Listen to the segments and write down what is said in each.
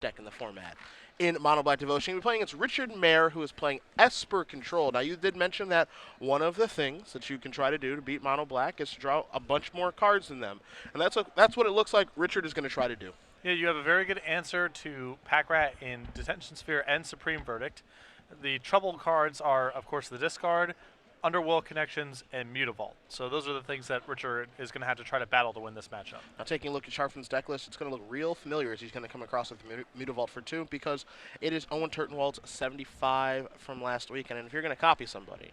deck in the format. In Mono Black Devotion, we're playing against Richard Mayer, who is playing Esper Control. Now, you did mention that one of the things that you can try to do to beat Mono Black is to draw a bunch more cards than them. And that's what it looks like Richard is going to try to do. Yeah, you have a very good answer to Pack Rat in Detention Sphere and Supreme Verdict. The trouble cards are, of course, the discard, Underworld Connections, and Mutavault. So those are the things that Richard is going to have to try to battle to win this matchup. Now, taking a look at Sharfman's deck list, it's going to look real familiar as he's going to come across with Mutavault for 2 because it is Owen Turtenwald's 75 from last weekend. And if you're going to copy somebody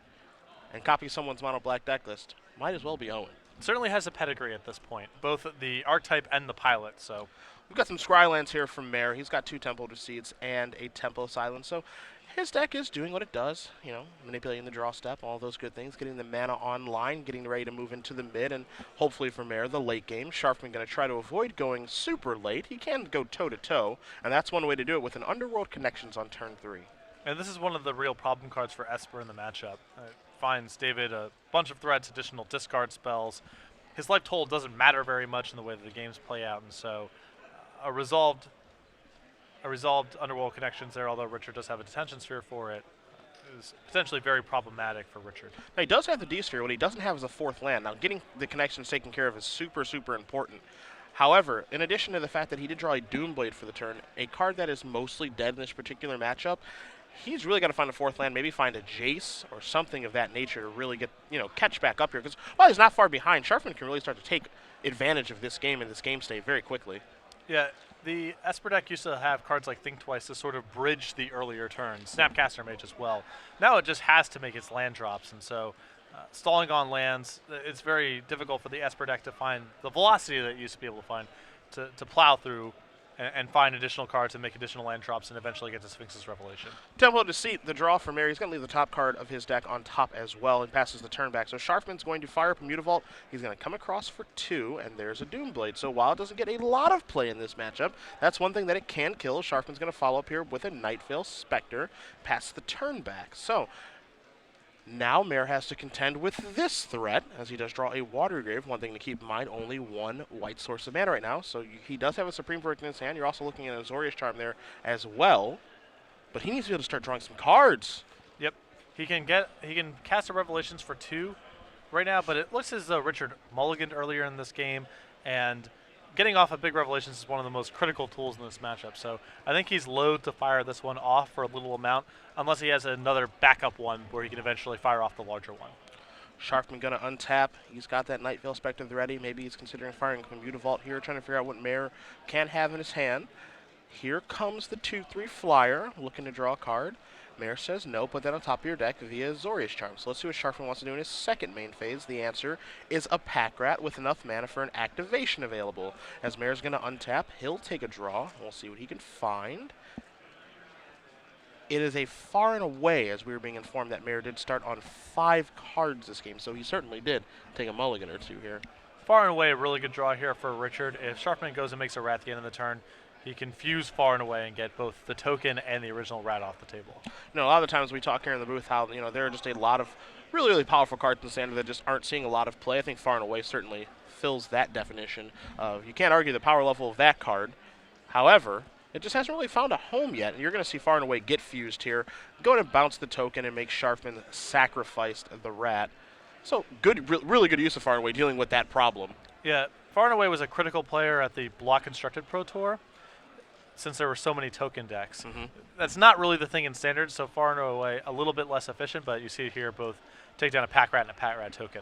and copy someone's Mono Black deck list, might as well be Owen. Certainly has a pedigree at this point, both the archetype and the pilot. So we've got some Scrylands here from Mare. He's got 2 Temple to Seeds and a Temple Silence. So his deck is doing what it does, manipulating the draw step, all those good things, getting the mana online, getting ready to move into the mid, and hopefully for Mare, the late game. Sharfman going to try to avoid going super late. He can go toe-to-toe, and that's one way to do it with an Underworld Connections on turn 3. And this is one of the real problem cards for Esper in the matchup. It finds David a bunch of threats, additional discard spells. His life total doesn't matter very much in the way that the games play out, and so a resolved Underworld Connections there, although Richard does have a Detention Sphere for it, is potentially very problematic for Richard. Now, he does have the D-Sphere. What he doesn't have is a 4th land. Now, getting the connections taken care of is super, super important. However, in addition to the fact that he did draw a Doomblade for the turn, a card that is mostly dead in this particular matchup, he's really got to find a 4th land, maybe find a Jace or something of that nature to really get, catch back up here. Because while he's not far behind, Sharfman can really start to take advantage of this game and this game state very quickly. Yeah, the Esper deck used to have cards like Think Twice to sort of bridge the earlier turns. Snapcaster Mage as well. Now it just has to make its land drops, and so stalling on lands, it's very difficult for the Esper deck to find the velocity that it used to be able to find to plow through and find additional cards and make additional land drops and eventually get to Sphinx's Revelation. Temple of Deceit, the draw for Mary. He's going to leave the top card of his deck on top as well and passes the turn back. So Sharfman's going to fire up a Mutavault. He's going to come across for 2, and there's a Doomblade. So while it doesn't get a lot of play in this matchup, that's one thing that it can kill. Sharfman's going to follow up here with a Nightveil Spectre, pass the turn back. So now Mare has to contend with this threat, as he does draw a Watergrave. One thing to keep in mind, only 1 white source of mana right now, so he does have a Supreme Verdict in his hand. You're also looking at a Azorius Charm there as well, but he needs to be able to start drawing some cards. Yep, he can cast a Revelations for 2 right now, but it looks as though Richard mulliganed earlier in this game, and getting off a big Revelations is one of the most critical tools in this matchup. So I think he's loath to fire this one off for a little amount, unless he has another backup one where he can eventually fire off the larger one. Sharfman going to untap. He's got that Nightveil Spectre ready. Maybe he's considering firing a Mutavault here, trying to figure out what Mare can have in his hand. Here comes the 2/3 flyer, looking to draw a card. Mare says no, put that on top of your deck via Azorius Charm. So let's see what Sharfman wants to do in his second main phase. The answer is a Pack Rat with enough mana for an activation available. As Mare's going to untap, he'll take a draw. We'll see what he can find. It is a far and away, as we were being informed, that Mare did start on 5 cards this game, so he certainly did take a mulligan or 2 here. Far and away, a really good draw here for Richard. If Sharfman goes and makes a rat at the end of the turn, he can fuse far and away and get both the token and the original rat off the table. A lot of the times we talk here in the booth how, there are just a lot of really, really powerful cards in Standard that just aren't seeing a lot of play. I think Far and Away certainly fills that definition. You can't argue the power level of that card. However, it just hasn't really found a home yet, and you're going to see Far and Away get fused here. Go ahead and bounce the token and make Sharfman sacrifice the rat. So good, really good use of Far and Away dealing with that problem. Yeah, Far and Away was a critical player at the Block Constructed Pro Tour, since there were so many token decks. That's not really the thing in Standard, so Far and Away a little bit less efficient, but you see here both take down a Pack Rat and a Pack Rat token.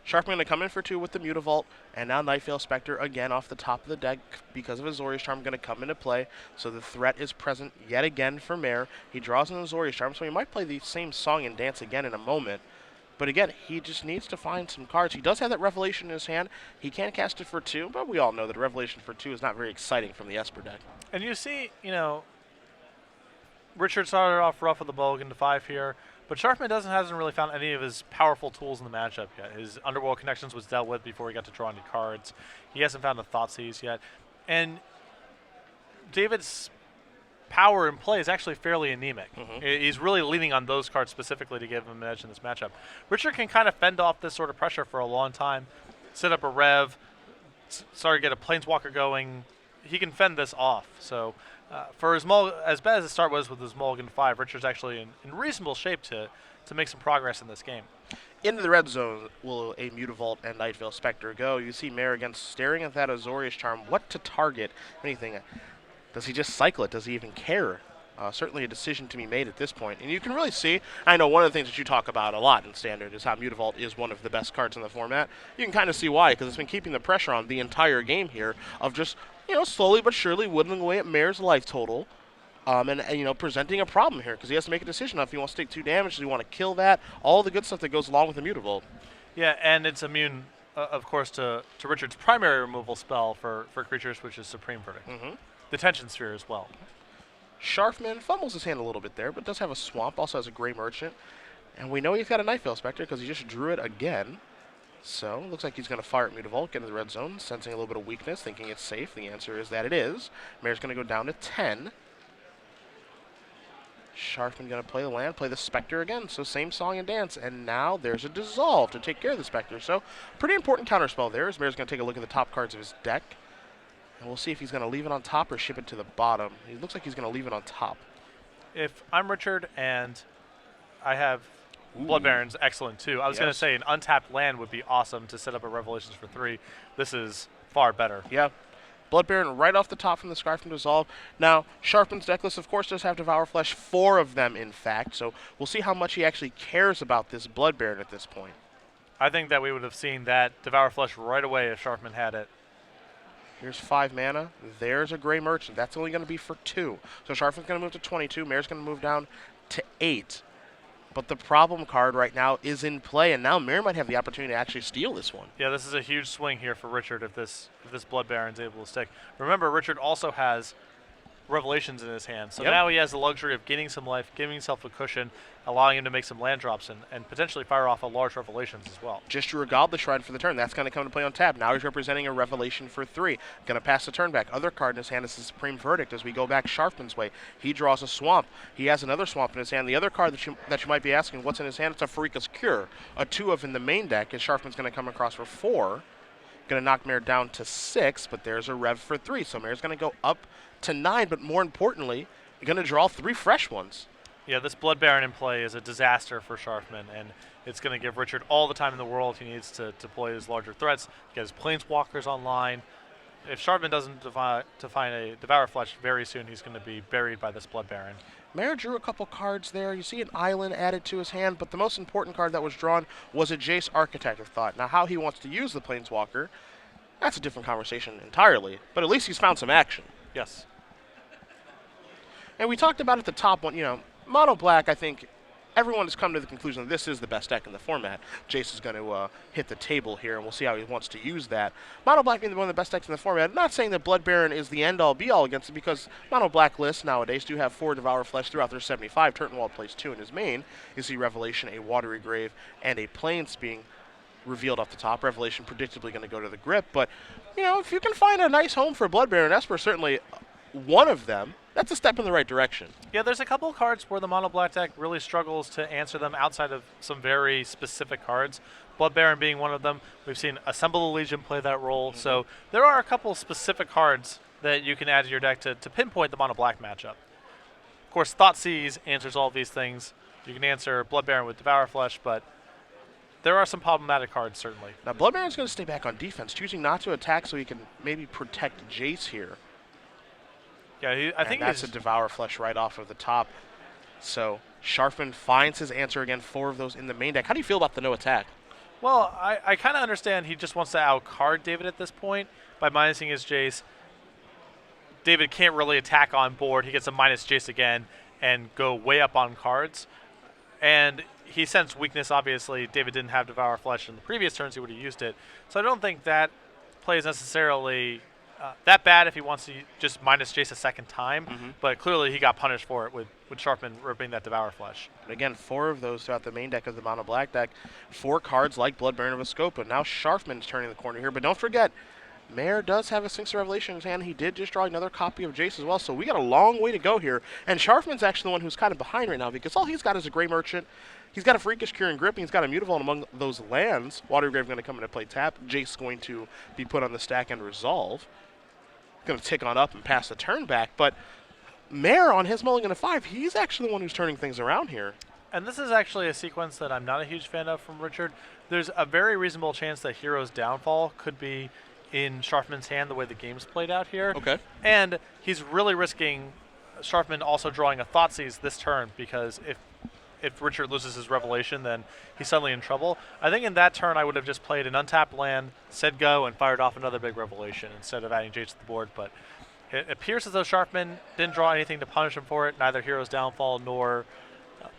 Sharfman going to come in for 2 with the Mutavault, and now Nightveil Spectre again off the top of the deck because of Azorius Charm going to come into play. So the threat is present yet again for Mare. He draws an Azorius Charm, so he might play the same song and dance again in a moment. But again, he just needs to find some cards. He does have that Revelation in his hand. He can cast it for 2, but we all know that Revelation for 2 is not very exciting from the Esper deck. And you see, Richard started off rough with the mulligan to 5 here, but Sharfman hasn't really found any of his powerful tools in the matchup yet. His Underworld Connections was dealt with before he got to draw any cards. He hasn't found the Thoughtseize yet. And David's power in play is actually fairly anemic. He's really leaning on those cards specifically to give him an edge in this matchup. Richard can kind of fend off this sort of pressure for a long time, set up a Rev, start to get a Planeswalker going. he can fend this off. So for as bad as the start was with his mulligan 5, Richard's actually in reasonable shape to make some progress in this game. Into the red zone will a Mutavault and Nightveil Spectre go. You see Mare again staring at that Azorius Charm. What to target? Anything. Does he just cycle it? Does he even care? Certainly a decision to be made at this point. And you can really see, I know one of the things that you talk about a lot in Standard is how Mutavault is one of the best cards in the format. You can kind of see why, because it's been keeping the pressure on the entire game here of just, slowly but surely whittling away at Mare's life total. And presenting a problem here because he has to make a decision on if he wants to take 2 damage, does he want to kill that, all the good stuff that goes along with the Mutavault. Yeah, and it's immune, of course, to Richard's primary removal spell for creatures, which is Supreme Verdict. The Tension Sphere as well. Sharfman fumbles his hand a little bit there, but does have a Swamp, also has a Gray Merchant. And we know he's got a Nightveil Spectre because he just drew it again. So, looks like he's going to fire at Mutavault, get into the red zone, sensing a little bit of weakness, thinking it's safe. The answer is that it is. Mare's going to go down to 10. Sharfman going to play the land, play the Spectre again. So same song and dance. And now there's a Dissolve to take care of the Spectre. So pretty important counterspell there as Mare's going to take a look at the top cards of his deck. And we'll see if he's going to leave it on top or ship it to the bottom. It looks like he's going to leave it on top. If I'm Richard and I have Blood Baron's excellent too. I was going to say an untapped land would be awesome to set up a Revelations for 3. This is far better. Yeah. Blood Baron right off the top from the Scry from Dissolve. Now, Sharfman's deck list, of course, does have Devour Flesh, 4 of them, in fact. So we'll see how much he actually cares about this Blood Baron at this point. I think that we would have seen that Devour Flesh right away if Sharfman had it. Here's 5 mana. There's a Gray Merchant. That's only going to be for 2. So Sharfman's going to move to 22. Mare's going to move down to 8. But the problem card right now is in play, and now Mare might have the opportunity to actually steal this one. Yeah, this is a huge swing here for Richard if this Blood Baron's able to stick. Remember, Richard also has Revelations in his hand, so now he has the luxury of gaining some life, giving himself a cushion, allowing him to make some land drops and potentially fire off a large Revelations as well. Just to regale the Shrine for the turn. That's going to come to play on tap. Now he's representing a Revelation for 3. Going to pass the turn back. Other card in his hand is the Supreme Verdict as we go back Sharfman's way. He draws a Swamp. He has another Swamp in his hand. The other card that you might be asking what's in his hand, it's a Pharika's Cure. A 2 of in the main deck as Sharfman's going to come across for 4. Going to knock Mare down to 6, but there's a Rev for 3. So Mare's going to go up to 9, but more importantly, you're going to draw 3 fresh ones. Yeah, this Blood Baron in play is a disaster for Sharfman, and it's going to give Richard all the time in the world he needs to play his larger threats, get his Planeswalkers online. If Sharfman doesn't find a Devour Flesh very soon, he's going to be buried by this Blood Baron. Mare drew a couple cards there. You see an island added to his hand, but the most important card that was drawn was a Jace Architect of Thought. Now, how he wants to use the Planeswalker, that's a different conversation entirely, but at least he's found some action. Yes. And we talked about at the top one, Mono Black, I think everyone has come to the conclusion that this is the best deck in the format. Jace is going to hit the table here, and we'll see how he wants to use that. Mono Black being one of the best decks in the format. I'm not saying that Blood Baron is the end-all, be-all against it, because Mono Black lists nowadays do have 4 Devour Flesh throughout their 75. Turtenwald plays 2 in his main. You see Revelation, a Watery Grave, and a Plains being revealed off the top. Revelation predictably going to go to the grip, but, if you can find a nice home for Blood Baron, Esper certainly one of them. That's a step in the right direction. Yeah, there's a couple of cards where the Mono Black deck really struggles to answer them outside of some very specific cards. Blood Baron being one of them. We've seen Assemble the Legion play that role. So there are a couple of specific cards that you can add to your deck to pinpoint the Mono Black matchup. Of course, Thoughtseize answers all of these things. You can answer Blood Baron with Devour Flesh, but there are some problematic cards, certainly. Now, Blood Baron's going to stay back on defense, choosing not to attack so he can maybe protect Jace here. Yeah, I think that's a Devour Flesh right off of the top. So Sharfman finds his answer again, 4 of those in the main deck. How do you feel about the no attack? Well, I kind of understand he just wants to outcard David at this point by minusing his Jace. David can't really attack on board. He gets a minus Jace again and go way up on cards. And he sensed weakness, obviously. David didn't have Devour Flesh in the previous turns. He would have used it. So I don't think that play is necessarily that bad if he wants to just minus Jace a second time, but clearly he got punished for it with Sharfman ripping that Devour Flesh. And again, 4 of those throughout the main deck of the Mono Black deck. 4 cards like Blood Baron of Escopa. Now Sharfman's turning the corner here, but don't forget, Mare does have a Sphinx of Revelation in his hand. He did just draw another copy of Jace as well, so we got a long way to go here. And Sharfman's actually the one who's kind of behind right now because all he's got is a Gray Merchant. He's got a Freakish Cure and Grip, and he's got a Mutavault among those lands. Watery Grave going to come into play tap. Jace going to be put on the stack and resolve. going to tick on up and pass the turn back. But Mare on his mulligan of 5, he's actually the one who's turning things around here. And this is actually a sequence that I'm not a huge fan of from Richard. There's a very reasonable chance that Hero's Downfall could be in Sharfman's hand the way the game's played out here. Okay. And he's really risking Sharfman also drawing a Thoughtseize this turn, because if Richard loses his Revelation, then he's suddenly in trouble. I think in that turn I would have just played an untapped land, said go, and fired off another big Revelation instead of adding Jace to the board. But it appears as though Sharfman didn't draw anything to punish him for it, neither Hero's Downfall nor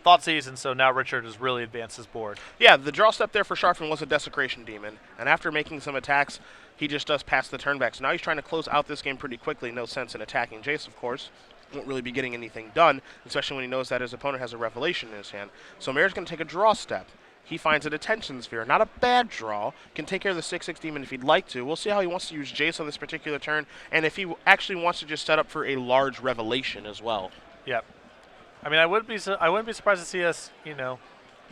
Thoughtseize, and so now Richard has really advanced his board. Yeah, the draw step there for Sharfman was a Desecration Demon, and after making some attacks, he just does pass the turn back. So now he's trying to close out this game pretty quickly. No sense in attacking Jace, of course. Won't really be getting anything done, especially when he knows that his opponent has a Revelation in his hand. So Mare's going to take a draw step. He finds a Detention Sphere. Not a bad draw. Can take care of the 6/6 Demon if he'd like to. We'll see how he wants to use Jace on this particular turn, and if he actually wants to just set up for a large Revelation as well. Yep. I mean, I wouldn't be surprised to see us,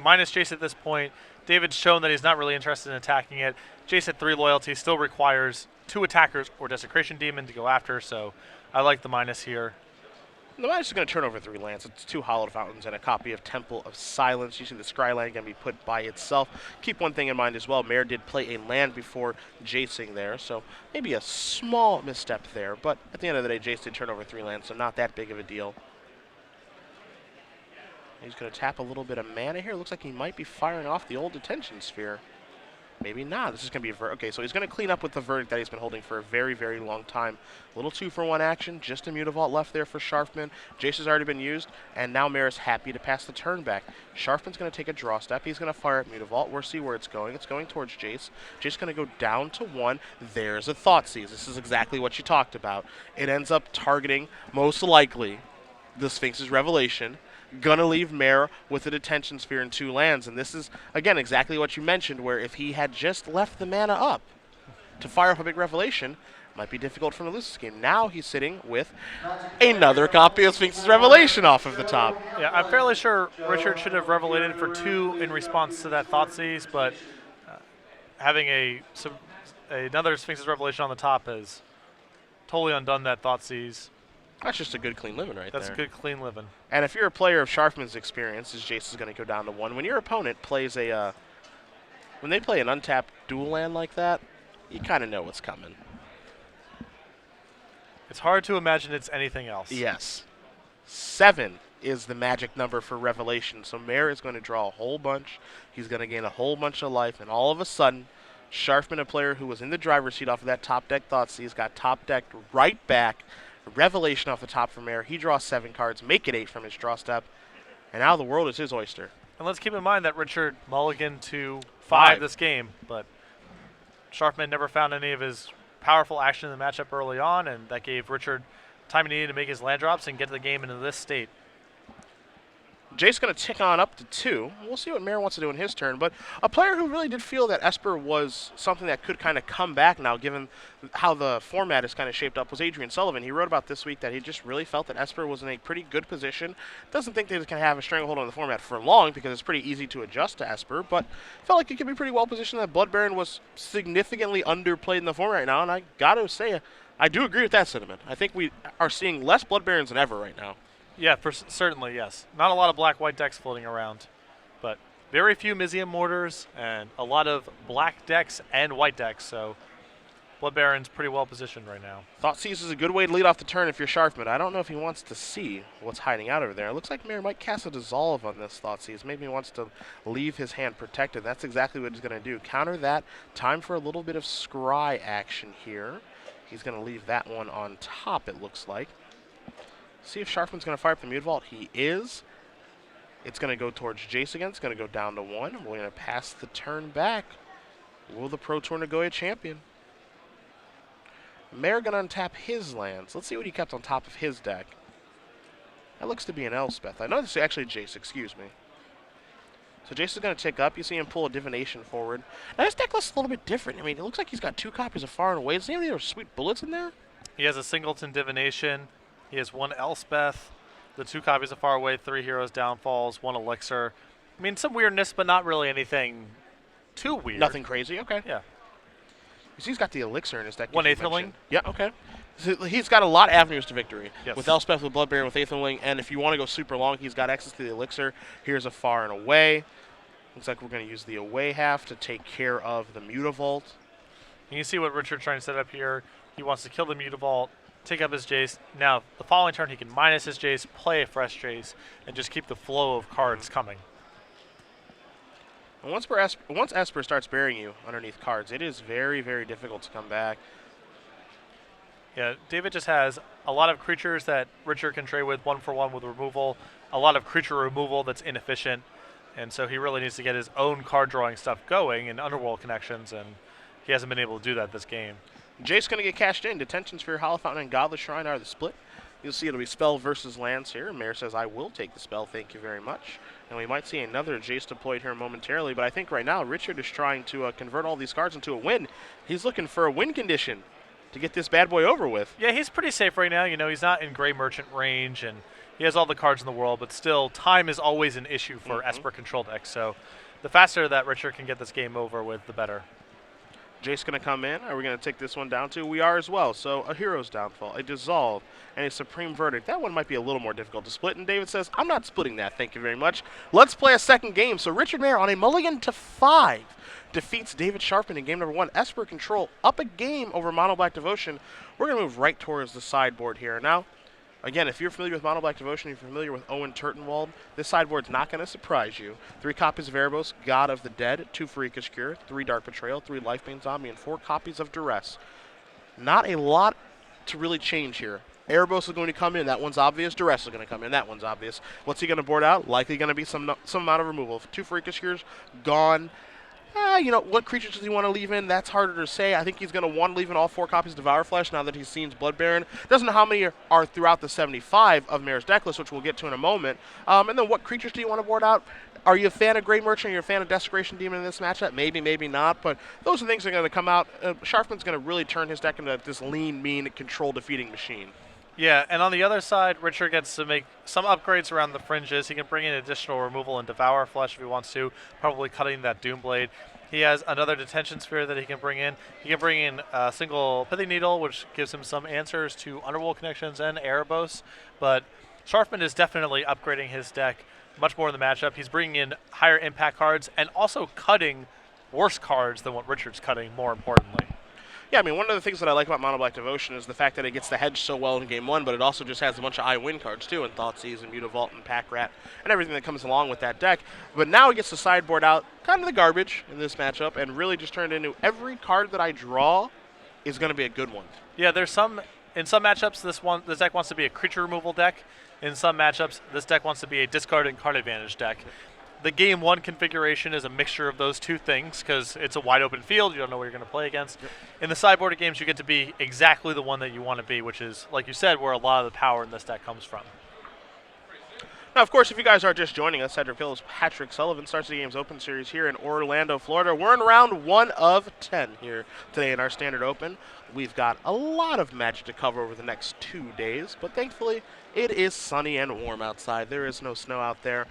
minus Jace at this point. David's shown that he's not really interested in attacking it. Jace at 3 loyalty still requires 2 attackers or Desecration Demon to go after, so I like the minus here. The minus is going to turn over 3 lands. It's 2 Hallowed Fountains and a copy of Temple of Silence. You see the Scry land going to be put by itself. Keep one thing in mind as well. Mare did play a land before Jacing there, so maybe a small misstep there. But at the end of the day, Jace did turn over 3 lands, so not that big of a deal. He's going to tap a little bit of mana here. Looks like he might be firing off the old Detention Sphere. Maybe not. This is going to be okay, so he's going to clean up with the Verdict that he's been holding for a very, very long time. A little 2-for-1 action. Just a Mutavault left there for Sharfman. Jace has already been used, and now Mare's happy to pass the turn back. Sharfman's going to take a draw step. He's going to fire at Mutavault. We'll see where it's going. It's going towards Jace. Jace's going to go down to 1. There's a Thoughtseize. This is exactly what you talked about. It ends up targeting, most likely, the Sphinx's Revelation. Gonna leave Mare with a Detention Sphere and 2 lands, and this is, again, exactly what you mentioned, where if he had just left the mana up to fire up a big Revelation, might be difficult for him to lose this game. Now he's sitting with another copy of Sphinx's Revelation off of the top. Yeah, I'm fairly sure Richard should have Revelated for 2 in response to that Thoughtseize, but having another Sphinx's Revelation on the top has totally undone that Thoughtseize. That's just a good clean living right there. That's good clean living. And if you're a player of Sharfman's experience, as Jace is going to go down to 1, when your opponent plays when they play an untapped dual land like that, you kind of know what's coming. It's hard to imagine it's anything else. Yes. 7 is the magic number for Revelation. So Mare is going to draw a whole bunch. He's going to gain a whole bunch of life, and all of a sudden, Sharfman, a player who was in the driver's seat off of that top deck Thoughtseize, got top decked right back. Revelation off the top for Mare. He draws 7 cards, make it 8 from his draw step, and now the world is his oyster. And let's keep in mind that Richard mulliganed to 5 this game, but Sharfman never found any of his powerful action in the matchup early on, and that gave Richard time he needed to make his land drops and get the game into this state. Jace's going to tick on up to 2. We'll see what Mare wants to do in his turn. But a player who really did feel that Esper was something that could kind of come back now, given how the format is kind of shaped up, was Adrian Sullivan. He wrote about this week that he just really felt that Esper was in a pretty good position. Doesn't think they can have a stranglehold on the format for long because it's pretty easy to adjust to Esper, but felt like he could be pretty well positioned. That Blood Baron was significantly underplayed in the format right now, and I got to say, I do agree with that sentiment. I think we are seeing less Blood Barons than ever right now. Yeah, certainly, yes. Not a lot of black-white decks floating around, but very few Mizium Mortars and a lot of black decks and white decks, so Blood Baron's pretty well positioned right now. Thoughtseize is a good way to lead off the turn if you're Sharfman. I don't know if he wants to see what's hiding out over there. It looks like Mare might cast a Dissolve on this Thoughtseize. Maybe he wants to leave his hand protected. That's exactly what he's going to do. Counter that. Time for a little bit of Scry action here. He's going to leave that one on top, it looks like. See if Sharfman's going to fire up the Mutavault. He is. It's going to go towards Jace again. It's going to go down to 1. We're going to pass the turn back. Will the Pro Tour Nagoya champion? Mare going to untap his lands. Let's see what he kept on top of his deck. That looks to be an Elspeth. I know this is actually Jace, excuse me. So Jace is going to tick up. You see him pull a Divination forward. Now his deck looks a little bit different. I mean, it looks like he's got 2 copies of Far and Away. Does he have any other sweet bullets in there? He has a Singleton Divination. He has 1 Elspeth, the 2 copies of Far Away, 3 Heroes Downfalls, 1 Elixir. I mean, some weirdness, but not really anything too weird. Nothing crazy, okay. Yeah. You see he's got the Elixir in his deck. 1 Aetherling. Yeah, okay. So he's got a lot of avenues to victory. Yes. With Elspeth, with Blood Baron, with Aetherling, and if you want to go super long, he's got access to the Elixir. Here's a far and away. Looks like we're going to use the away half to take care of the Mutavault. You can see what Richard's trying to set up here. He wants to kill the Mutavault, take up his Jace. Now, the following turn, he can minus his Jace, play a fresh Jace, and just keep the flow of cards coming. And once Esper starts burying you underneath cards, it is very, very difficult to come back. Yeah, David just has a lot of creatures that Richard can trade with 1-for-1 with removal, a lot of creature removal that's inefficient, and so he really needs to get his own card drawing stuff going in Underworld connections, and he hasn't been able to do that this game. Jace going to get cashed in. Detention Sphere, Hollow Fountain, and Godless Shrine are the split. You'll see it'll be spell versus lands here. Mayor says, I will take the spell, thank you very much. And we might see another Jace deployed here momentarily, but I think right now Richard is trying to convert all these cards into a win. He's looking for a win condition to get this bad boy over with. Yeah, he's pretty safe right now. You know, he's not in Grey Merchant range, and he has all the cards in the world, but still, time is always an issue for Esper control decks. So the faster that Richard can get this game over with, the better. Jace going to come in. Are we going to take this one down too? We are as well. So a Hero's Downfall, a Dissolve, and a Supreme Verdict. That one might be a little more difficult to split, and David says, I'm not splitting that, thank you very much. Let's play a second game. So Richard Mayer on a mulligan to 5 defeats David Sharfman in game number 1. Esper Control up a game over Mono Black Devotion. We're going to move right towards the sideboard here. Now, again, if you're familiar with Mono Black Devotion, if you're familiar with Owen Turtenwald, this sideboard's not going to surprise you. 3 copies of Erebos, God of the Dead, 2 Freakish Cure, 3 Dark Betrayal, 3 Lifebane Zombie, and 4 copies of Duress. Not a lot to really change here. Erebos is going to come in. That one's obvious. Duress is going to come in. That one's obvious. What's he going to board out? Likely going to be some amount of removal. 2 Freakish Cures, gone. You know, what creatures does he want to leave in? That's harder to say. I think he's going to want to leave in all 4 copies of Devour Flesh now that he's seen Blood Baron. Doesn't know how many are throughout the 75 of Mayor's deck list, which we'll get to in a moment. And then what creatures do you want to board out? Are you a fan of Grey Merchant? Are you a fan of Desecration Demon in this matchup? Maybe, maybe not. But those are things that are going to come out. Sharfman's going to really turn his deck into this lean, mean, control-defeating machine. Yeah, and on the other side, Richard gets to make some upgrades around the fringes. He can bring in additional removal and Devour Flesh if he wants to, probably cutting that Doomblade. He has another Detention Sphere that he can bring in. He can bring in a single Pithing Needle, which gives him some answers to Underworld connections and Erebos. But Sharfman is definitely upgrading his deck much more in the matchup. He's bringing in higher impact cards and also cutting worse cards than what Richard's cutting, more importantly. Yeah, I mean, one of the things that I like about Mono Black Devotion is the fact that it gets the hedge so well in game 1, but it also just has a bunch of I-win cards, too, in Thoughtseize and Mutavault and Pack Rat and everything that comes along with that deck. But now it gets the sideboard out, kind of the garbage in this matchup, and really just turned into every card that I draw is going to be a good one. Yeah, in some matchups, this deck wants to be a creature removal deck. In some matchups, this deck wants to be a discard and card advantage deck. The game 1 configuration is a mixture of those two things because it's a wide open field. You don't know what you're going to play against. Yep. In the sideboarded games, you get to be exactly the one that you want to be, which is, like you said, where a lot of the power in this deck comes from. Now, of course, if you guys are just joining us, Cedric Hills, Patrick Sullivan starts the Games Open Series here in Orlando, Florida. We're in round 1 of 10 here today in our Standard Open. We've got a lot of Magic to cover over the next 2 days, but thankfully it is sunny and warm outside. There is no snow out there.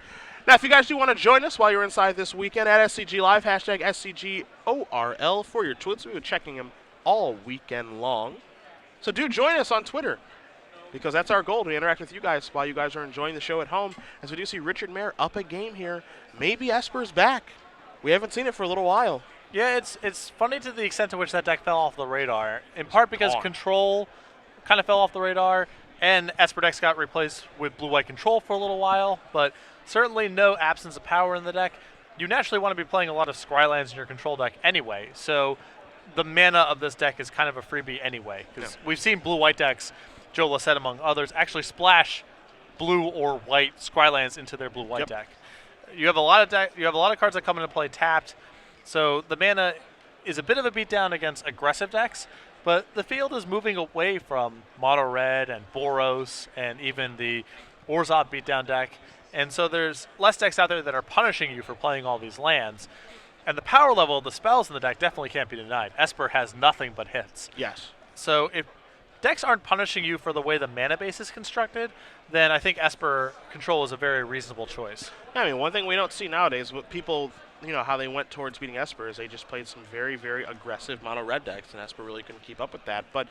Now, if you guys do want to join us while you're inside this weekend at SCG Live, hashtag SCGORL for your tweets. We've been checking them all weekend long. So do join us on Twitter because that's our goal, to interact with you guys while you guys are enjoying the show at home. As we do see Richard Mayer up a game here. Maybe Esper's back. We haven't seen it for a little while. Yeah, it's funny to the extent to which that deck fell off the radar, in part because Control kind of fell off the radar, and Esper decks got replaced with Blue-White Control for a little while, but certainly no absence of power in the deck. You naturally want to be playing a lot of Scrylands in your control deck anyway, so the mana of this deck is kind of a freebie anyway, because we've seen Blue-White decks, Joe Lissette among others, actually splash blue or white Scrylands into their Blue-White deck. You have a lot of cards that come into play tapped, so the mana is a bit of a beatdown against aggressive decks, but the field is moving away from Mono Red and Boros and even the Orzhov beatdown deck. And so there's less decks out there that are punishing you for playing all these lands. And the power level of the spells in the deck definitely can't be denied. Esper has nothing but hits. Yes. So if decks aren't punishing you for the way the mana base is constructed, then I think Esper Control is a very reasonable choice. Yeah, I mean, one thing we don't see nowadays, what people, you know, how they went towards beating Esper is they just played some very, very aggressive mono red decks, and Esper really couldn't keep up with that. But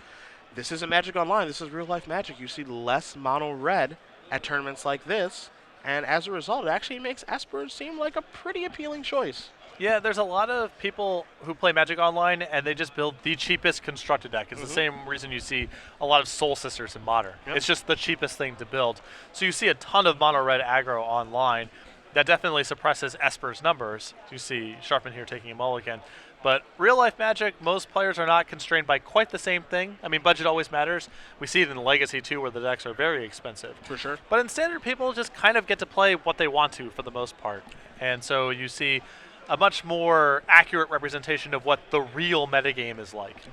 This isn't Magic Online. This is real life Magic. You see less mono red at tournaments like this, and as a result, it actually makes Esper seem like a pretty appealing choice. Yeah, there's a lot of people who play Magic Online and they just build the cheapest constructed deck. It's the same reason you see a lot of Soul Sisters in Modern. Yep. It's just the cheapest thing to build. So you see a ton of mono red aggro online. That definitely suppresses Esper's numbers. You see Sharfman here taking a mulligan. But real life Magic, most players are not constrained by quite the same thing. I mean, budget always matters. We see it in Legacy too, where the decks are very expensive. For sure. But in Standard, people just kind of get to play what they want to for the most part. And so you see a much more accurate representation of what the real metagame is like.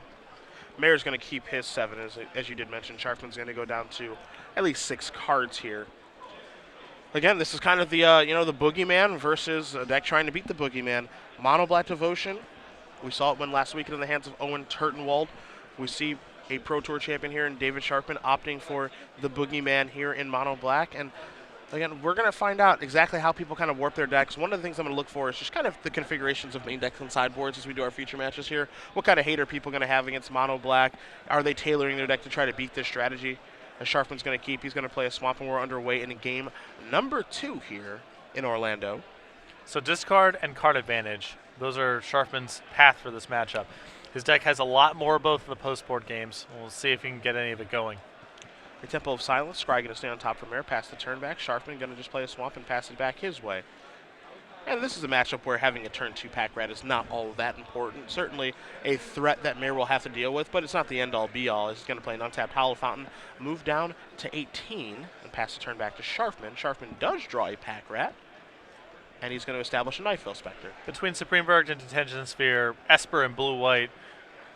Mayor's going to keep his 7, as you did mention. Sharfman's going to go down to at least 6 cards here. Again, this is kind of the the Boogeyman versus a deck trying to beat the Boogeyman. Mono Black Devotion. We saw it win last week in the hands of Owen Turtenwald. We see a Pro Tour champion here in David Sharfman opting for the Boogeyman here in Mono Black. And again, we're going to find out exactly how people kind of warp their decks. One of the things I'm going to look for is just kind of the configurations of main decks and sideboards as we do our feature matches here. What kind of hate are people going to have against Mono Black? Are they tailoring their deck to try to beat this strategy? As Sharfman's going to keep, he's going to play a Swamp, and we're underway in game number 2 here in Orlando. So discard and card advantage. Those are Sharfman's path for this matchup. His deck has a lot more of both in the post-board games. We'll see if he can get any of it going. The Temple of Silence, Scry going to stay on top from there, pass the turn back. Sharfman going to just play a Swamp and pass it back his way. And this is a matchup where having a turn 2 pack rat is not all that important. Certainly a threat that Mayor will have to deal with, but it's not the end-all be-all. He's going to play an untapped Hollow Fountain, move down to 18, and pass the turn back to Sharfman. Sharfman does draw a pack rat, and he's going to establish a Knifeville Spectre. Between Supreme Verdict and Detention Sphere, Esper and Blue-White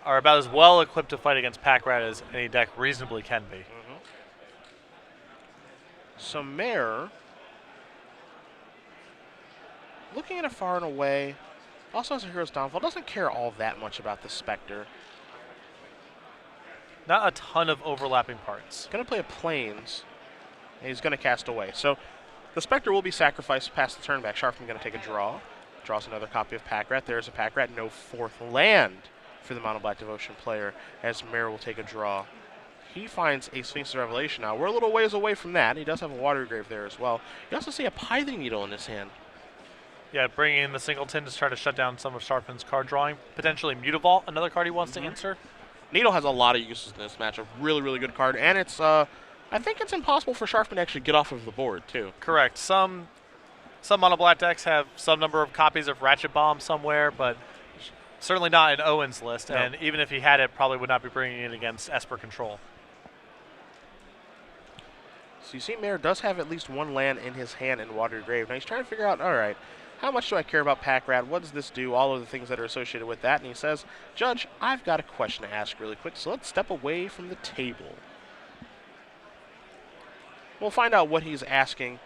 are about as well equipped to fight against pack rat as any deck reasonably can be. So Mayor, looking at it far and away, also has a Hero's Downfall, doesn't care all that much about the Spectre. Not a ton of overlapping parts. Going to play a Plains, and he's going to cast away. So the Spectre will be sacrificed past the turn back. Sharfman going to take a draw. Draws another copy of Pack Rat. There's a Pack Rat. No 4th land for the Mono Black Devotion player, as Mayor will take a draw. He finds a Sphinx's Revelation. Now, we're a little ways away from that. He does have a Water Grave there as well. You also see a Pithing Needle in his hand. Yeah, bringing in the Singleton to try to shut down some of Sharfman's card drawing. Potentially Mutavault, another card he wants to answer. Needle has a lot of uses in this matchup. Really, really good card. And it's, I think it's impossible for Sharfman to actually get off of the board, too. Correct. Some Mono Black decks have some number of copies of Ratchet Bomb somewhere, but certainly not in Owen's list. No. And even if he had it, probably would not be bringing it against Esper Control. So you see Mayor does have at least 1 land in his hand in Water Grave. Now he's trying to figure out, all right, how much do I care about Pack Rat? What does this do? All of the things that are associated with that. And he says, Judge, I've got a question to ask really quick, so let's step away from the table. We'll find out what he's asking,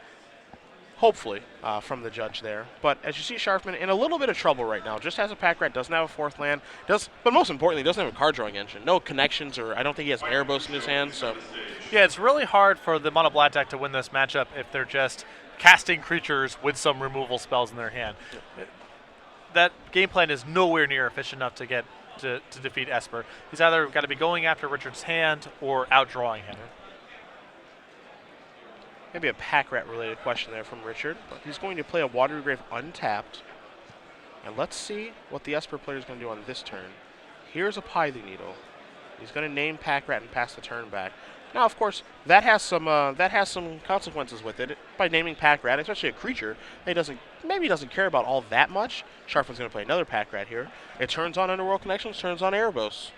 hopefully, from the judge there. But as you see, Sharfman in a little bit of trouble right now. Just has a Pack Rat, doesn't have a 4th land, but most importantly, doesn't have a card drawing engine. No connections, or I don't think he has an Erebos in his hand, so... Yeah, it's really hard for the Mono Black deck to win this matchup if they're just casting creatures with some removal spells in their hand. That game plan is nowhere near efficient enough to get to defeat Esper. He's either got to be going after Richard's hand or outdrawing him. Maybe a Pack Rat related question there from Richard, but he's going to play a Water Grave untapped. And let's see what the Esper player is going to do on this turn. Here's a Pithing Needle. He's going to name Pack Rat and pass the turn back. Now, of course, that has some consequences with it. By naming Pack Rat, especially a creature, he maybe doesn't care about all that much. Sharfman's going to play another Pack Rat here. It turns on Underworld Connections, turns on Erebos.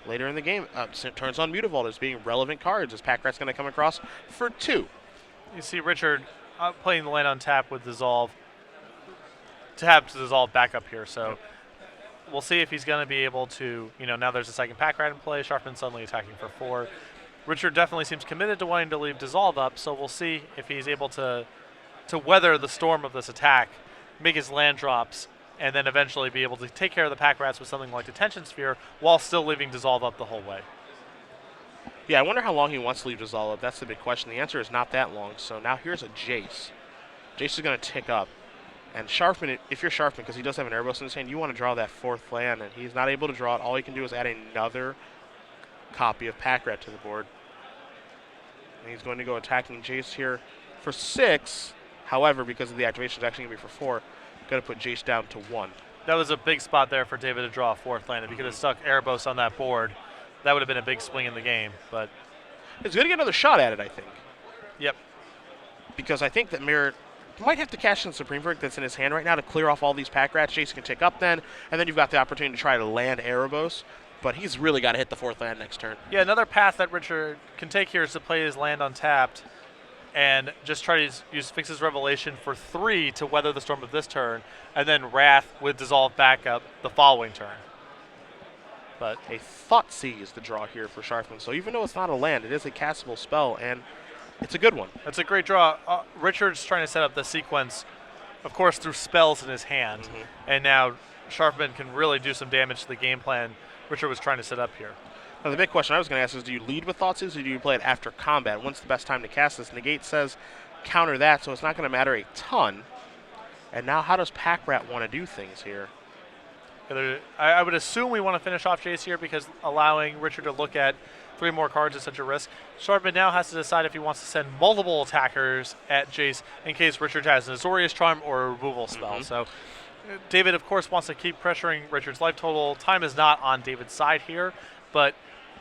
Later in the game, it turns on Mutavault as being relevant cards, as Pack Rat's going to come across for 2. You see Richard playing the land on tap with Dissolve to have Dissolve back up here. So we'll see if he's going to be able to, now there's a second Pack Rat in play. Sharfman suddenly attacking for 4. Richard definitely seems committed to wanting to leave Dissolve up, so we'll see if he's able to weather the storm of this attack, make his land drops, and then eventually be able to take care of the Pack Rats with something like Detention Sphere while still leaving Dissolve up the whole way. Yeah, I wonder how long he wants to leave Dissolve up. That's the big question. The answer is not that long. So now here's a Jace. Jace is going to tick up. And Sharfman, if you're Sharfman, because he does have an Erebos in his hand, you want to draw that 4th land, and he's not able to draw it. All he can do is add another copy of Pack Rat to the board. And he's going to go attacking Jace here for 6. However, because of the activation, it's actually going to be for 4. Going to put Jace down to 1. That was a big spot there for David to draw a 4th land. If he could have stuck Erebos on that board, that would have been a big swing in the game. But he's going to get another shot at it, I think. Yep. Because I think that Mirror might have to cash in Supreme Verdict that's in his hand right now to clear off all these Pack Rats. Jace can take up then, and then you've got the opportunity to try to land Erebos. But he's really got to hit the 4th land next turn. Yeah, another path that Richard can take here is to play his land untapped and just try to use Sphinx's Revelation for 3 to weather the storm of this turn, and then Wrath with Dissolve backup the following turn. But a Thoughtseize is the draw here for Sharfman. So even though it's not a land, it is a castable spell, and it's a good one. That's a great draw. Richard's trying to set up the sequence, of course, through spells in his hand, and now Sharfman can really do some damage to the game plan Richard was trying to set up here. Now, the big question I was going to ask is, do you lead with Thoughtseize or do you play it after combat? When's the best time to cast this? Negate says counter that, so it's not going to matter a ton. And now how does Pack Rat want to do things here? I would assume we want to finish off Jace here because allowing Richard to look at 3 more cards is such a risk. Sharfman now has to decide if he wants to send multiple attackers at Jace in case Richard has an Azorius Charm or a removal spell. So David, of course, wants to keep pressuring Richard's life total. Time is not on David's side here, but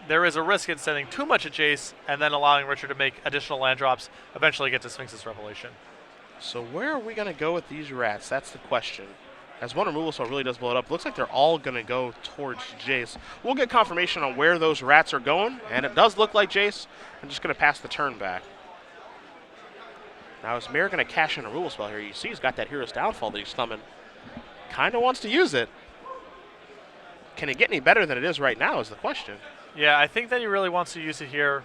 there is a risk in sending too much at Jace and then allowing Richard to make additional land drops, eventually get to Sphinx's Revelation. So where are we going to go with these rats? That's the question. As one removal spell really does blow it up, looks like they're all going to go towards Jace. We'll get confirmation on where those rats are going, and it does look like Jace. I'm just going to pass the turn back. Now is Mare going to cash in a removal spell here? You see he's got that Hero's Downfall that he's thumbing. Kind of wants to use it. Can it get any better than it is right now is the question. Yeah, I think that he really wants to use it here.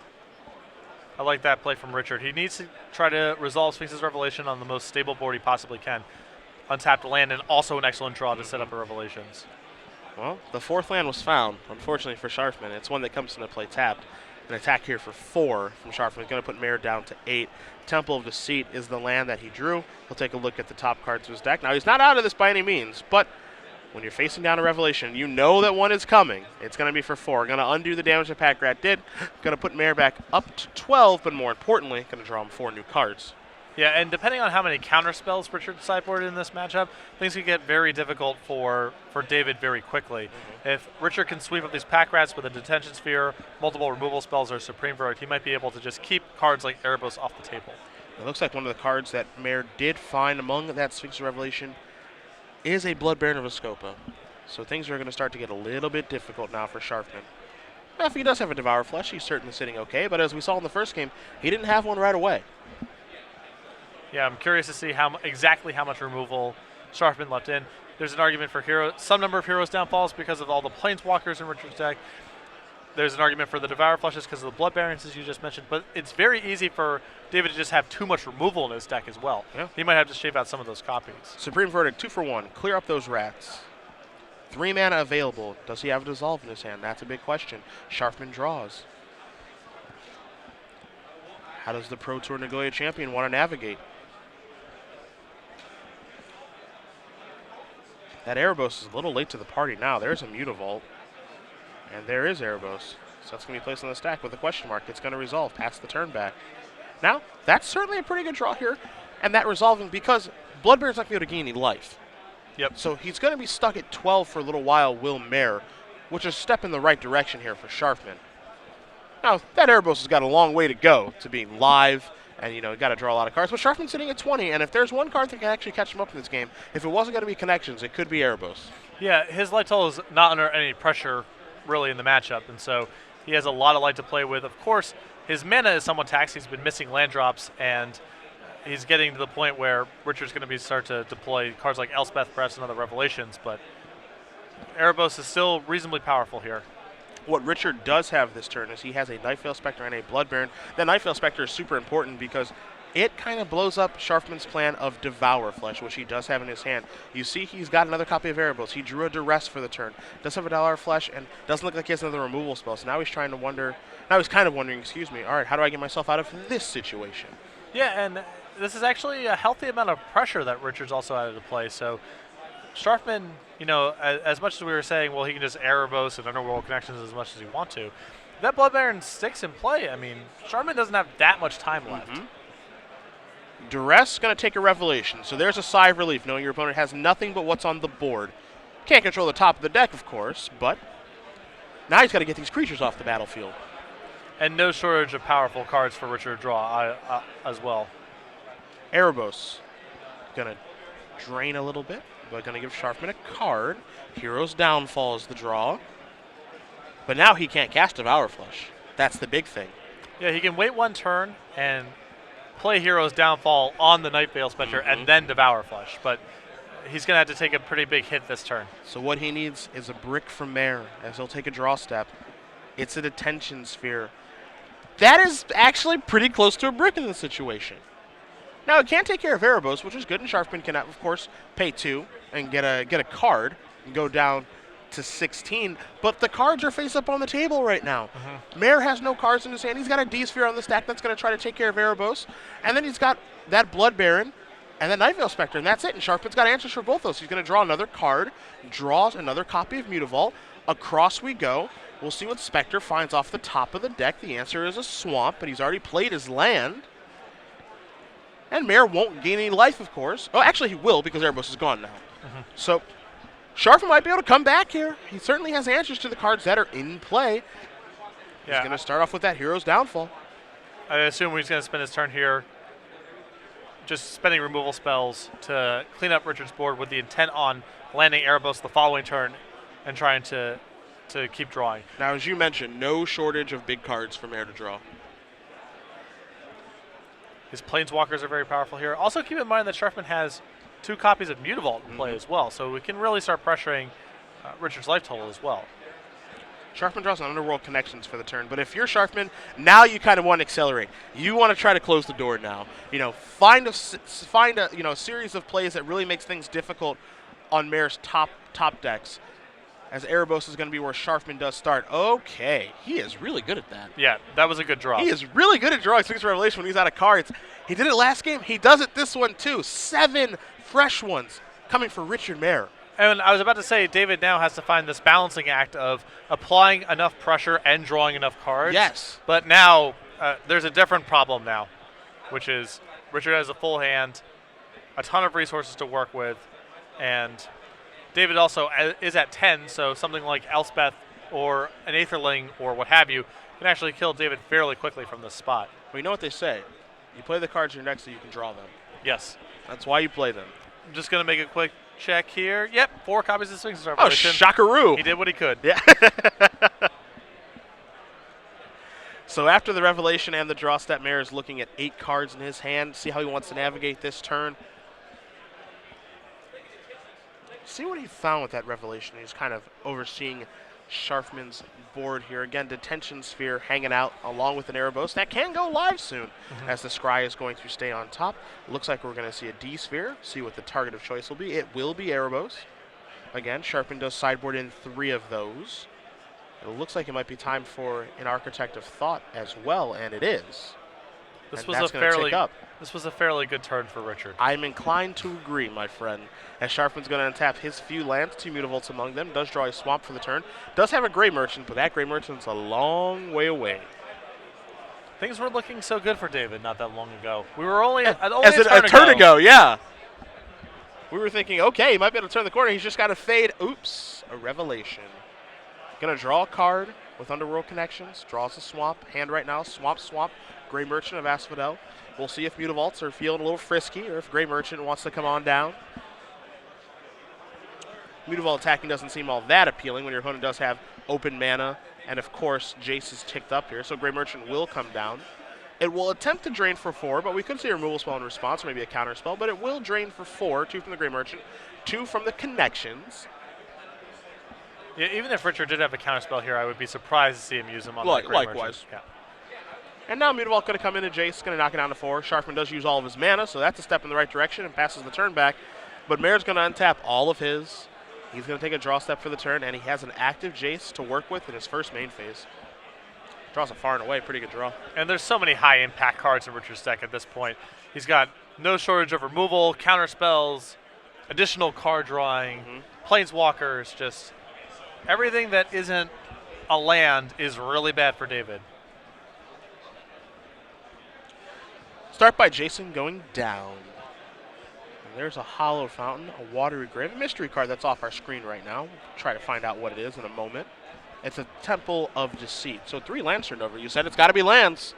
I like that play from Richard. He needs to try to resolve Sphinx's Revelation on the most stable board he possibly can. Untapped land and also an excellent draw to set up a Revelations. Well, the 4th land was found, unfortunately for Sharfman. It's one that comes into play tapped. An attack here for 4 from Sharfman. Going to put Mare down to 8. Temple of Deceit is the land that he drew. We'll take a look at the top cards of his deck. Now, he's not out of this by any means, but when you're facing down a Revelation, you know that one is coming. It's going to be for 4. Going to undo the damage that Pack Rat did. Going to put Mare back up to 12, but more importantly, going to draw him 4 new cards. Yeah, and depending on how many counter spells Richard sideboarded in this matchup, things could get very difficult for David very quickly. If Richard can sweep up these Pack Rats with a Detention Sphere, multiple removal spells, or Supreme Verdict, he might be able to just keep cards like Erebos off the table. It looks like one of the cards that Mare did find among that Sphinx Revelation is a Blood Baron of Escopa. So things are going to start to get a little bit difficult now for Sharfman. Now, if he does have a Devour Flesh, he's certainly sitting okay, but as we saw in the first game, he didn't have one right away. Yeah, I'm curious to see exactly how much removal Sharfman left in. There's an argument for some number of Heroes Downfalls because of all the Planeswalkers in Richard's deck. There's an argument for the Devour Flushes because of the Blood Barons, as you just mentioned. But it's very easy for David to just have too much removal in his deck as well. Yeah. He might have to shave out some of those copies. Supreme Verdict, 2 for 1. Clear up those rats. 3 mana available. Does he have a Dissolve in his hand? That's a big question. Sharfman draws. How does the Pro Tour Nagoya champion want to navigate? That Erebos is a little late to the party now. There's a Mutavault. And there is Erebos. So that's going to be placed on the stack with a question mark. It's going to resolve past the turn back. Now, that's certainly a pretty good draw here. And that resolving because Bloodbear's not going to be able to gain any life. Yep. So he's going to be stuck at 12 for a little while, Will Mare, which is a step in the right direction here for Sharfman. Now, that Erebos has got a long way to go to being live, and, you know, got to draw a lot of cards. But Sharfman's sitting at 20, and if there's one card that can actually catch him up in this game, if it wasn't going to be Connections, it could be Erebos. Yeah, his light total is not under any pressure, really, in the matchup, and so he has a lot of light to play with. Of course, his mana is somewhat taxed. He's been missing land drops, and he's getting to the point where Richard's going to start to deploy cards like Elspeth, perhaps, and other Revelations, but Erebos is still reasonably powerful here. What Richard does have this turn is he has a Nightveil Spectre and a Blood Baron. That Nightveil Spectre is super important because it kind of blows up Sharfman's plan of Devour Flesh, which he does have in his hand. You see he's got another copy of Erebos. He drew a Duress for the turn. Does have a Devour Flesh and doesn't look like he has another removal spell. So now he's trying to wonder, now he's kind of wondering, excuse me, all right, how do I get myself out of this situation? Yeah, and this is actually a healthy amount of pressure that Richard's also added to play. So Sharfman, you know, as much as we were saying, well, he can just Erebos and Underworld Connections as much as he wants to, that Blood Baron sticks in play. I mean, Sharfman doesn't have that much time left. Duress going to take a Revelation. So there's a sigh of relief knowing your opponent has nothing but what's on the board. Can't control the top of the deck, of course, but now he's got to get these creatures off the battlefield. And no shortage of powerful cards for Richard to draw as well. Erebos going to drain a little bit, but going to give Sharfman a card. Hero's Downfall is the draw. But now he can't cast Devour Flesh. That's the big thing. Yeah, he can wait one turn and play Hero's Downfall on the Night Veil Spectre and then Devour Flesh. But he's going to have to take a pretty big hit this turn. So what he needs is a brick from Mare as he'll take a draw step. It's a Detention Sphere. That is actually pretty close to a brick in this situation. Now, it can't take care of Erebos, which is good, and Sharfman can, of course, pay 2 and get a card and go down to 16, but the cards are face up on the table right now. Mare has no cards in his hand. He's got a D-Sphere on the stack that's going to try to take care of Erebos, and then he's got that Blood Baron and then Night Veil Spectre, and that's it. And Sharfman's got answers for both those. He's going to draw another card, draws another copy of Mutavault. Across we go. We'll see what Spectre finds off the top of the deck. The answer is a Swamp, but he's already played his land. And Mare won't gain any life, of course. Oh, actually he will, because Erebos is gone now. So Sharfman might be able to come back here. He certainly has answers to the cards that are in play. He's going to start off with that Hero's Downfall. I assume he's going to spend his turn here just spending removal spells to clean up Richard's board with the intent on landing Erebos the following turn and trying to keep drawing. Now, as you mentioned, no shortage of big cards for Mare to draw. His Planeswalkers are very powerful here. Also keep in mind that Sharfman has 2 copies of Mutavault in play as well, so we can really start pressuring Richard's life total as well. Sharfman draws an Underworld Connections for the turn, but if you're Sharfman, now you kind of want to accelerate. You want to try to close the door now. Find a series of plays that really makes things difficult on Mare's top decks, as Erebos is going to be where Sharfman does start. Okay, he is really good at that. Yeah, that was a good draw. He is really good at drawing Six Revelation when he's out of cards. He did it last game. He does it this one too. 7 fresh ones coming for Richard Mare. And I was about to say, David now has to find this balancing act of applying enough pressure and drawing enough cards. Yes. But now there's a different problem now, which is Richard has a full hand, a ton of resources to work with, and David also is at 10, so something like Elspeth or an Aetherling or what have you can actually kill David fairly quickly from this spot. Well, you know what they say. You play the cards in your deck so you can draw them. Yes. That's why you play them. I'm just going to make a quick check here. Yep, 4 copies of Sphinx Oh, Revelation. shockaroo. He did what he could. Yeah. So after the Revelation and the draw step, Mare is looking at 8 cards in his hand. See how he wants to navigate this turn. See what he found with that Revelation. He's kind of overseeing Sharfman's board here. Again, Detention Sphere hanging out along with an Erebos. That can go live soon as the Scry is going to stay on top. Looks like we're going to see a D-Sphere. See what the target of choice will be. It will be Erebos. Again, Sharfman does sideboard in 3 of those. It looks like it might be time for an Architect of Thought as well, and it is. This And was that's a gonna tick fairly up. this was a fairly good turn for Richard. I'm inclined to agree, my friend. As Sharfman's going to untap his few lands, 2 Mutavolts among them, does draw a Swamp for the turn. Does have a Grey Merchant, but that Grey Merchant's a long way away. Things were looking so good for David not that long ago. We were only As a a turn ago, yeah. We were thinking, okay, he might be able to turn the corner. He's just got to fade. Oops, a Revelation. Going to draw a card with Underworld Connections. Draws a Swamp. Hand right now, Swamp, Grey Merchant of Asphodel. We'll see if Mutavaults are feeling a little frisky or if Grey Merchant wants to come on down. Mutavault attacking doesn't seem all that appealing when your opponent does have open mana. And, of course, Jace is ticked up here, so Grey Merchant will come down. It will attempt to drain for 4, but we could see a removal spell in response, or maybe a counter spell. But it will drain for 4, 2 from the Grey Merchant, 2 from the Connections. Yeah, even if Richard did have a counterspell here, I would be surprised to see him use them on the Grey Likewise. Merchant. Yeah. And now Mutavault going to come into Jace, going to knock it down to 4. Sharfman does use all of his mana, so that's a step in the right direction and passes the turn back. But Mare's going to untap all of his. He's going to take a draw step for the turn, and he has an active Jace to work with in his first main phase. Draws a far and away, pretty good draw. And there's so many high-impact cards in Richard's deck at this point. He's got no shortage of removal, counterspells, additional card drawing, planeswalkers, just everything that isn't a land is really bad for David. Start by Jason going down. And there's a hollow fountain, a watery grave, a mystery card that's off our screen right now. We'll try to find out what it is in a moment. It's a Temple of Deceit. So 3 lands turned over. You said it's got to be lands.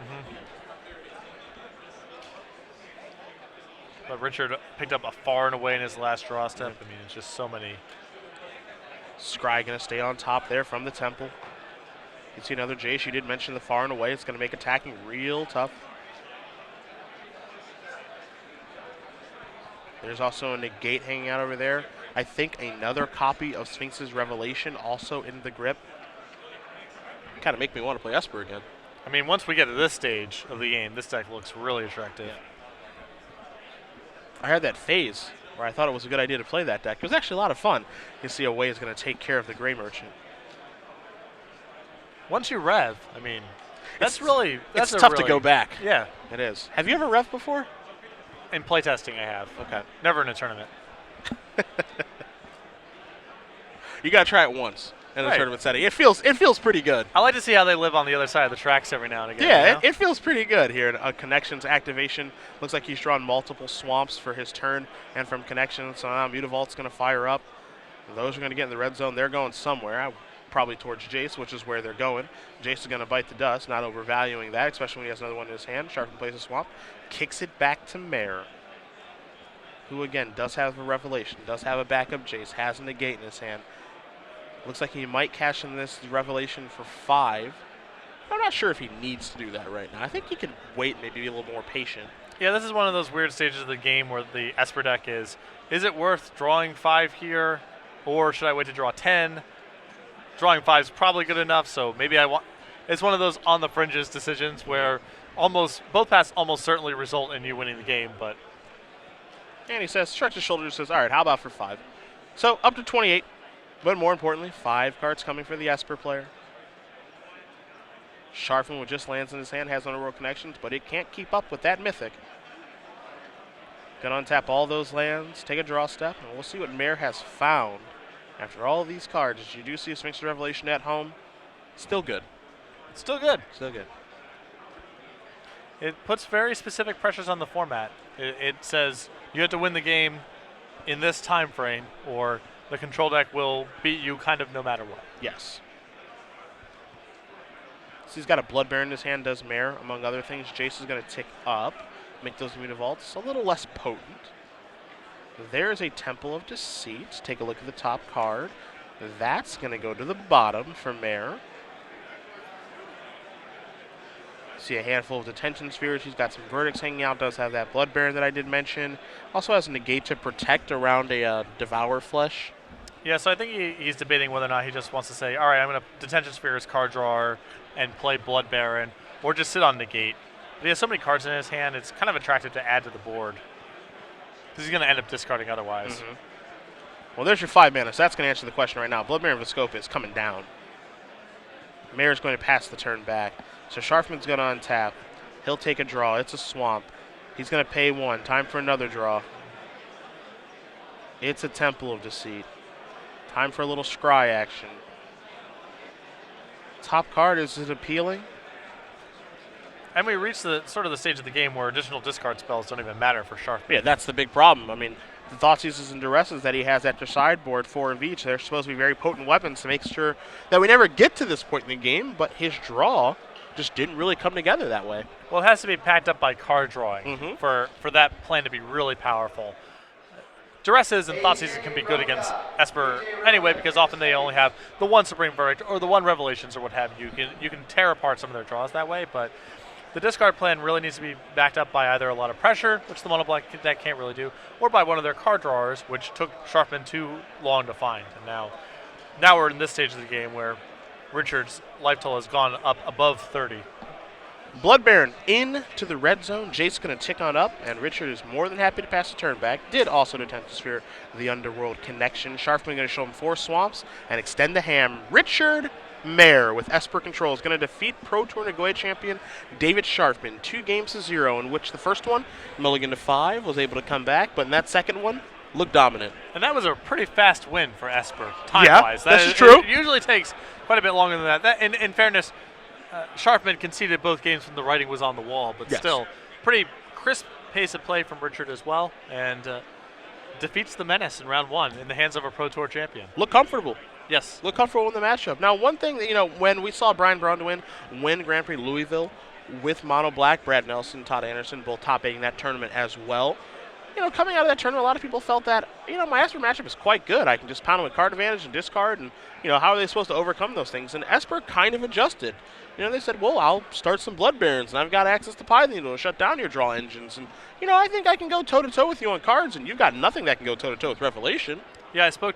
But Richard picked up a far and away in his last draw step. I mean, it's just so many. Scry going to stay on top there from the Temple. You can see another Jace. You did mention the far and away. It's going to make attacking real tough. There's also a negate hanging out over there. I think another copy of Sphinx's Revelation also in the grip. Kind of make me want to play Esper again. I mean, once we get to this stage of the game, this deck looks really attractive. Yeah. I had that phase where I thought it was a good idea to play that deck. It was actually a lot of fun. You see a way is going to take care of the Gray Merchant. Once you rev, I mean, that's it's tough to go back. Yeah. It is. Have you ever rev before? In playtesting, I have. Okay. Never in a tournament. You got to try it once in a tournament setting. It feels pretty good. I like to see how they live on the other side of the tracks every now and again. Yeah, you know? it feels pretty good here. Connections activation. Looks like he's drawn multiple swamps for his turn and from Connections. So now Mutavault's going to fire up. And those are going to get in the red zone. They're going somewhere. Probably towards Jace, which is where they're going. Jace is going to bite the dust, not overvaluing that, especially when he has another one in his hand. Sharfman plays a swamp, kicks it back to Mare, who again does have a Revelation, does have a backup Jace, has a negate in his hand. Looks like he might cash in this Revelation for 5. I'm not sure if he needs to do that right now. I think he can wait, maybe be a little more patient. Yeah, this is one of those weird stages of the game where the Esper deck is it worth drawing 5 here, or should I wait to draw 10? Drawing 5 is probably good enough, so maybe it's one of those on the fringes decisions where both paths almost certainly result in you winning the game, but. And he says, shrugs his shoulders, says, all right, how about for 5? So up to 28, but more importantly, 5 cards coming for the Esper player. Sharfman with just lands in his hand, has Underworld Connections, but it can't keep up with that Mythic. Gonna untap all those lands, take a draw step, and we'll see what Mare has found. After all of these cards, you do see a Sphinx Revelation at home. Still good. Still good. Still good. It puts very specific pressures on the format. It says you have to win the game in this time frame, or the control deck will beat you kind of no matter what. Yes. So he's got a Blood Bear in his hand, does Mare, among other things. Jace is going to tick up, make those Mutavaults a little less potent. There's a Temple of Deceit. Take a look at the top card. That's going to go to the bottom for Mare. See a handful of Detention Spheres. He's got some Verdicts hanging out. Does have that Blood Bear that I did mention. Also has a Negate to protect around a Devour Flesh. Yeah, so I think he's debating whether or not he just wants to say, all right, I'm going to Detention Spheres, card drawer, and play Blood Baron, or just sit on Negate. But he has so many cards in his hand, it's kind of attractive to add to the board. Because he's going to end up discarding otherwise. Mm-hmm. Well, there's your 5 mana, so that's going to answer the question right now. Blood Baron Viscopa is coming down. Mare's going to pass the turn back. So Sharfman's going to untap. He'll take a draw. It's a swamp. He's going to pay 1. Time for another draw. It's a Temple of Deceit. Time for a little scry action. Top card, is it appealing? And we reached the stage of the game where additional discard spells don't even matter for Sharfman. Yeah, that's the big problem. I mean, the Thoughtseizes and Duresses that he has at their sideboard, 4 of each, they're supposed to be very potent weapons to make sure that we never get to this point in the game, but his draw just didn't really come together that way. Well, it has to be packed up by card drawing for that plan to be really powerful. Duresses and Thoughtseizes can be good against Esper anyway, because often they only have the one Supreme Verdict or the one Revelations or what have you. You can tear apart some of their draws that way, but the discard plan really needs to be backed up by either a lot of pressure, which the mono black deck can't really do, or by one of their card drawers, which took Sharfman too long to find. And now we're in this stage of the game where Richard's life total has gone up above 30. Blood Baron into the red zone. Jace's going to tick on up, and Richard is more than happy to pass the turn back. Did also Detention Sphere the Underworld Connection. Sharfman going to show him 4 swamps and extend the ham. Richard Mare with Esper Control is going to defeat Pro Tour Nagoya champion David Sharfman 2-0, in which the first one, Mulligan to 5, was able to come back, but in that second one, looked dominant. And that was a pretty fast win for Esper, time-wise. Yeah, this is true. It usually takes quite a bit longer than that. In fairness, Sharfman conceded both games when the writing was on the wall, but still, pretty crisp pace of play from Richard as well, and defeats the Menace in round 1 in the hands of a Pro Tour champion. Look comfortable. Yes. Look comfortable in the matchup. Now, one thing that, when we saw Brian Braun win Grand Prix Louisville with Mono Black, Brad Nelson, Todd Anderson, both top 8 in that tournament as well. Coming out of that tournament, a lot of people felt that, my Esper matchup is quite good. I can just pound him with card advantage and discard, and, how are they supposed to overcome those things? And Esper kind of adjusted. They said, well, I'll start some Blood Barons, and I've got access to Python to shut down your draw engines. And, I think I can go toe-to-toe with you on cards, and you've got nothing that can go toe-to-toe with Revelation. Yeah, I spoke